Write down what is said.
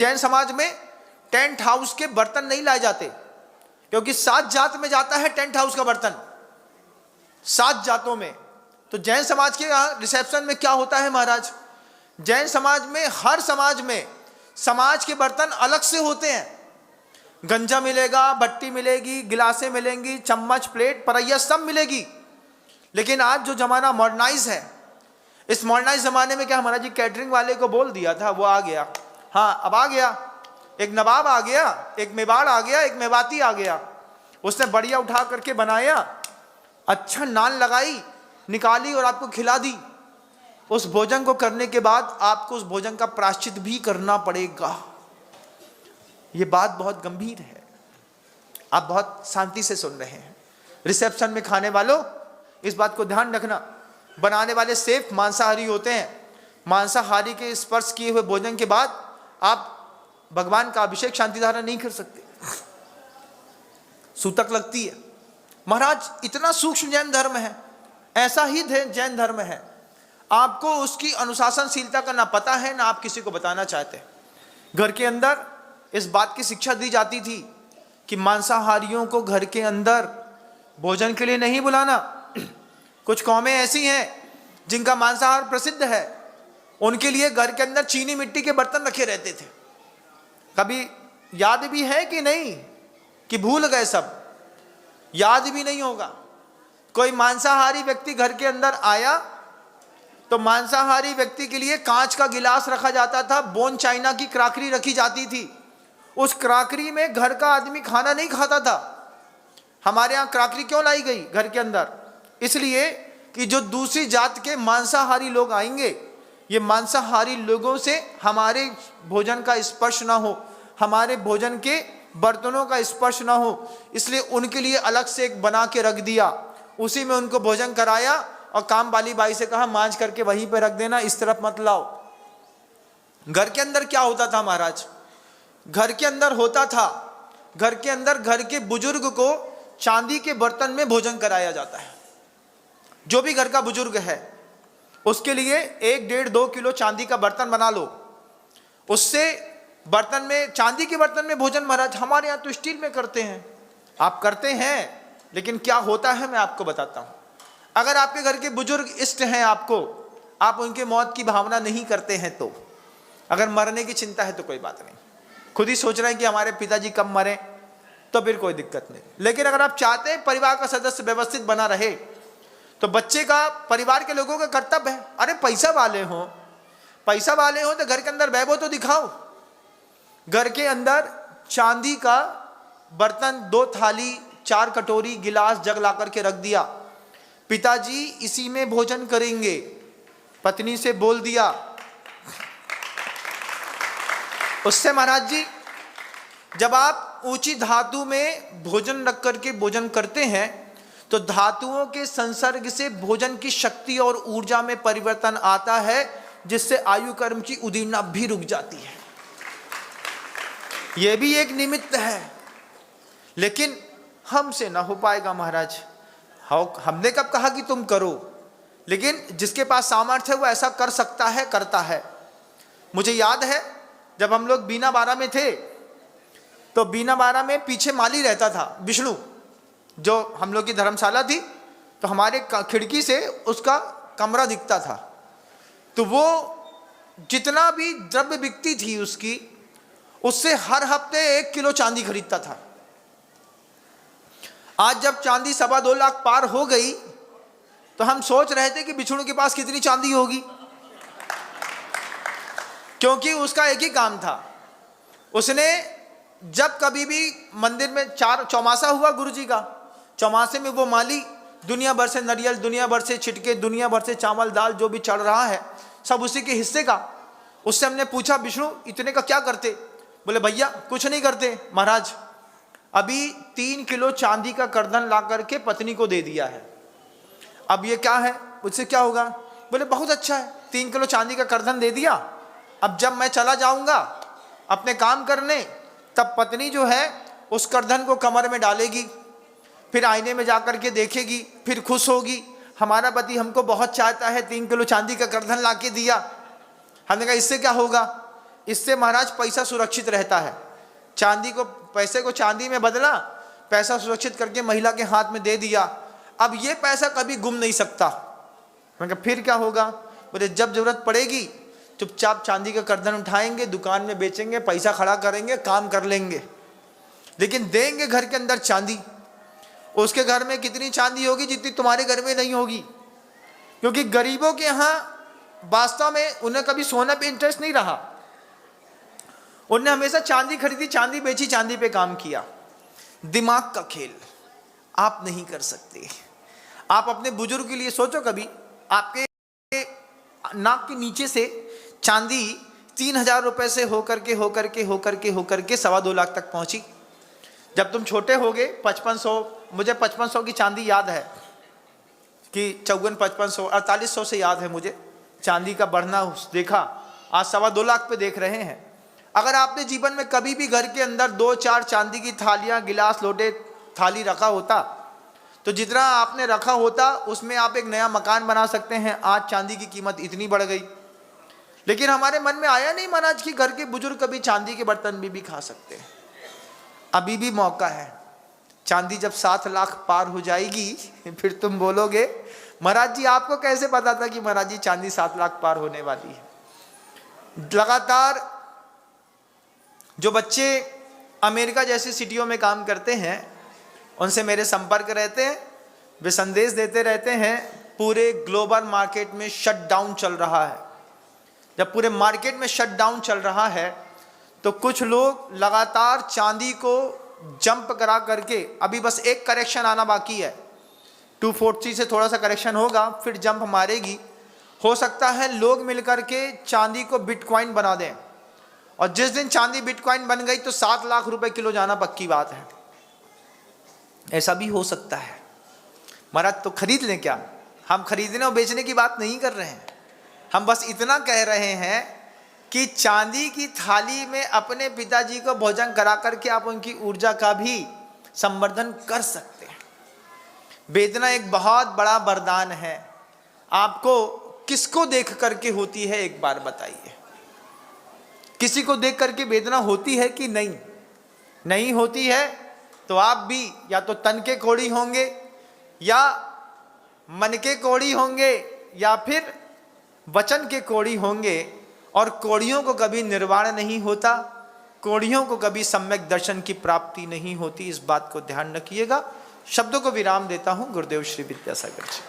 जैन समाज में tent house के बर्तन नहीं लाए जाते, क्योंकि 7 जात में जाता है टेंट हाउस का बर्तन, 7 जातों में। तो जैन समाज के यहाँ रिसेप्शन में क्या होता है महाराज, जैन समाज में हर समाज में समाज के बर्तन अलग से होते हैं। गंजा मिलेगा, बट्टी मिलेगी, गिलासें मिलेंगी, चम्मच, प्लेट, परैया सब मिलेगी। लेकिन आज जो जमाना मॉडर्नाइज है, इस मॉडर्नाइज जमाने में क्या महाराज जी, कैटरिंग वाले को बोल दिया था, वो आ गया। हाँ, अब आ गया, एक नवाब आ गया, एक मेवाड़ आ गया, एक मेवाती आ गया। उसने बढ़िया उठा करके बनाया, अच्छा नान लगाई, निकाली और आपको खिला दी। उस भोजन को करने के बाद आपको उस भोजन का प्रायश्चित भी करना पड़ेगा। ये बात बहुत गंभीर है, आप बहुत शांति से सुन रहे हैं। रिसेप्शन में खाने वालों, इस बात को ध्यान रखना, बनाने वाले सेफ मांसाहारी होते हैं। मांसाहारी के स्पर्श किए हुए भोजन के बाद आप भगवान का अभिषेक शांति धारा नहीं कर सकते, सूतक लगती है। महाराज इतना सूक्ष्म जैन धर्म है, ऐसा ही जैन धर्म है, आपको उसकी अनुशासनशीलता का ना पता है, ना आप किसी को बताना चाहते। घर के अंदर इस बात की शिक्षा दी जाती थी कि मांसाहारियों को घर के अंदर भोजन के लिए नहीं बुलाना। कुछ कौमें ऐसी हैं जिनका मांसाहार प्रसिद्ध है, उनके लिए घर के अंदर चीनी मिट्टी के बर्तन रखे रहते थे। कभी याद भी है कि नहीं, कि भूल गए सब, याद भी नहीं होगा। कोई मांसाहारी व्यक्ति घर के अंदर आया तो मांसाहारी व्यक्ति के लिए कांच का गिलास रखा जाता था, बोन चाइना की क्राकरी रखी जाती थी। उस क्राकरी में घर का आदमी खाना नहीं खाता था। हमारे यहाँ क्राकरी क्यों लाई गई घर के अंदर? इसलिए कि जो दूसरी जात के मांसाहारी लोग आएंगे, ये मांसाहारी लोगों से हमारे भोजन का स्पर्श ना हो, हमारे भोजन के बर्तनों का स्पर्श ना हो, इसलिए उनके लिए अलग से एक बना के रख दिया। उसी में उनको भोजन कराया और काम वाली बाई से कहा मांझ करके वहीं पे रख देना, इस तरफ मत लाओ। घर के अंदर क्या होता था महाराज? घर के अंदर होता था, घर के अंदर घर के बुजुर्ग को चांदी के बर्तन में भोजन कराया जाता है। जो भी घर का बुजुर्ग है उसके लिए 1-1.5-2 किलो चांदी का बर्तन बना लो, उससे बर्तन में, चांदी के बर्तन में भोजन। महाराज हमारे यहाँ तो स्टील में करते हैं, आप करते हैं, लेकिन क्या होता है मैं आपको बताता हूँ। अगर आपके घर के बुजुर्ग इष्ट हैं आपको, आप उनके मौत की भावना नहीं करते हैं, तो अगर मरने की चिंता है तो कोई बात नहीं, खुद ही सोच रहे हैं कि हमारे पिताजी कब मरें, तो फिर कोई दिक्कत नहीं। लेकिन अगर आप चाहते हैं परिवार का सदस्य व्यवस्थित बना रहे, तो बच्चे का, परिवार के लोगों का कर्तव्य है, अरे पैसा वाले हो तो घर के अंदर वैभव तो दिखाओ। घर के अंदर चांदी का बर्तन, 2 थाली, 4 कटोरी, गिलास, जग ला करके रख दिया। पिताजी इसी में भोजन करेंगे। पत्नी से बोल दिया। उससे महाराज जी, जब आप ऊंची धातु में भोजन रख करके भोजन करते हैं तो धातुओं के संसर्ग से भोजन की शक्ति और ऊर्जा में परिवर्तन आता है, जिससे आयु कर्म की उदीरना भी रुक जाती है। यह भी एक निमित्त है, लेकिन हमसे ना हो पाएगा महाराज। हमने कब कहा कि तुम करो? लेकिन जिसके पास सामर्थ्य है वो ऐसा कर सकता है, करता है। मुझे याद है जब हम लोग बीना बारा में थे, तो बीना बारा में पीछे माली रहता था, विष्णु, जो हम लोग की धर्मशाला थी, तो हमारे खिड़की से उसका कमरा दिखता था। तो वो जितना भी द्रव्य बिकती थी उसकी, उससे हर हफ्ते 1 किलो चांदी खरीदता था। आज जब चांदी 2.25 लाख पार हो गई, तो हम सोच रहे थे कि विष्णु के पास कितनी चांदी होगी, क्योंकि उसका एक ही काम था। उसने जब कभी भी मंदिर में चौमासा हुआ गुरुजी का, चौमासे में वो माली दुनिया भर से नारियल, दुनिया भर से छिटके, दुनिया भर से चावल दाल जो भी चढ़ रहा है सब उसी के हिस्से का। उससे हमने पूछा, विष्णु इतने का क्या करते? बोले भैया कुछ नहीं करते महाराज, अभी 3 किलो चांदी का कर्दन ला करके पत्नी को दे दिया है। अब ये क्या है, उससे क्या होगा? बोले बहुत अच्छा है, 3 किलो चांदी का कर्दन दे दिया। अब जब मैं चला जाऊंगा अपने काम करने, तब पत्नी जो है उस कर्दन को कमर में डालेगी, फिर आईने में जाकर के देखेगी, फिर खुश होगी, हमारा पति हमको बहुत चाहता है, 3 किलो चांदी का कर्दन ला के दिया। हमने कहा इससे क्या होगा? इससे महाराज पैसा सुरक्षित रहता है। चांदी को, पैसे को चांदी में बदला, पैसा सुरक्षित करके महिला के हाथ में दे दिया, अब ये पैसा कभी गुम नहीं सकता। मैं कहा फिर क्या होगा? बोले जब जरूरत पड़ेगी चुपचाप चांदी का कर्तन उठाएंगे, दुकान में बेचेंगे, पैसा खड़ा करेंगे, काम कर लेंगे, लेकिन देंगे घर के अंदर चांदी। उसके घर में कितनी चांदी होगी जितनी तुम्हारे घर में नहीं होगी, क्योंकि गरीबों के यहाँ वास्तव में उन्हें कभी सोने पे इंटरेस्ट नहीं रहा। उन्हें हमेशा चांदी खरीदी, चांदी बेची, चांदी पे काम किया। दिमाग का खेल आप नहीं कर सकते। आप अपने बुजुर्ग के लिए सोचो, कभी आपके नाक के नीचे से चांदी 3,000 रुपए से होकर के 2.25 लाख तक पहुंची। जब तुम छोटे होगे 5500, मुझे 5500 की चांदी याद है कि 54-5500 4800 से याद है मुझे चांदी का बढ़ना देखा। आज 2.25 लाख पे देख रहे हैं। अगर आपने जीवन में कभी भी घर के अंदर 2-4 चांदी की थालियां, गिलास, लोटे, थाली रखा होता तो जितना आपने रखा होता उसमें आप एक नया मकान बना सकते हैं। आज चांदी की कीमत इतनी बढ़ गई, लेकिन हमारे मन में आया नहीं महाराज कि घर के बुजुर्ग कभी चांदी के बर्तन भी खा सकते हैं। अभी भी मौका है। चांदी जब 7 लाख पार हो जाएगी फिर तुम बोलोगे महाराज जी आपको कैसे पता था कि महाराज जी चांदी 7 लाख पार होने वाली है। लगातार जो बच्चे अमेरिका जैसी सिटियों में काम करते हैं उनसे मेरे संपर्क रहते हैं, वे संदेश देते रहते हैं पूरे ग्लोबल मार्केट में शटडाउन चल रहा है। जब पूरे मार्केट में शटडाउन चल रहा है तो कुछ लोग लगातार चांदी को जंप करा करके, अभी बस एक करेक्शन आना बाकी है, 240 से थोड़ा सा करेक्शन होगा फिर जंप मारेगी। हो सकता है लोग मिलकर के चांदी को बिटकॉइन बना दें, और जिस दिन चांदी बिटकॉइन बन गई तो 7 लाख रुपए किलो जाना पक्की बात है। ऐसा भी हो सकता है। महाराज तो खरीद लें क्या? हम खरीदने और बेचने की बात नहीं कर रहे हैं, हम बस इतना कह रहे हैं कि चांदी की थाली में अपने पिताजी को भोजन करा करके आप उनकी ऊर्जा का भी संवर्धन कर सकते हैं। वेदना एक बहुत बड़ा वरदान है। आपको किसको देख करके होती है एक बार बताइए? किसी को देख करके वेदना होती है कि नहीं? नहीं होती है तो आप भी या तो तन के कोढ़ी होंगे या मन के कोढ़ी होंगे या फिर वचन के कोढ़ी होंगे। और कोढ़ियों को कभी निर्वाण नहीं होता, कोढ़ियों को कभी सम्यक दर्शन की प्राप्ति नहीं होती। इस बात को ध्यान रखिएगा। शब्दों को विराम देता हूं। गुरुदेव श्री विद्यासागर जी।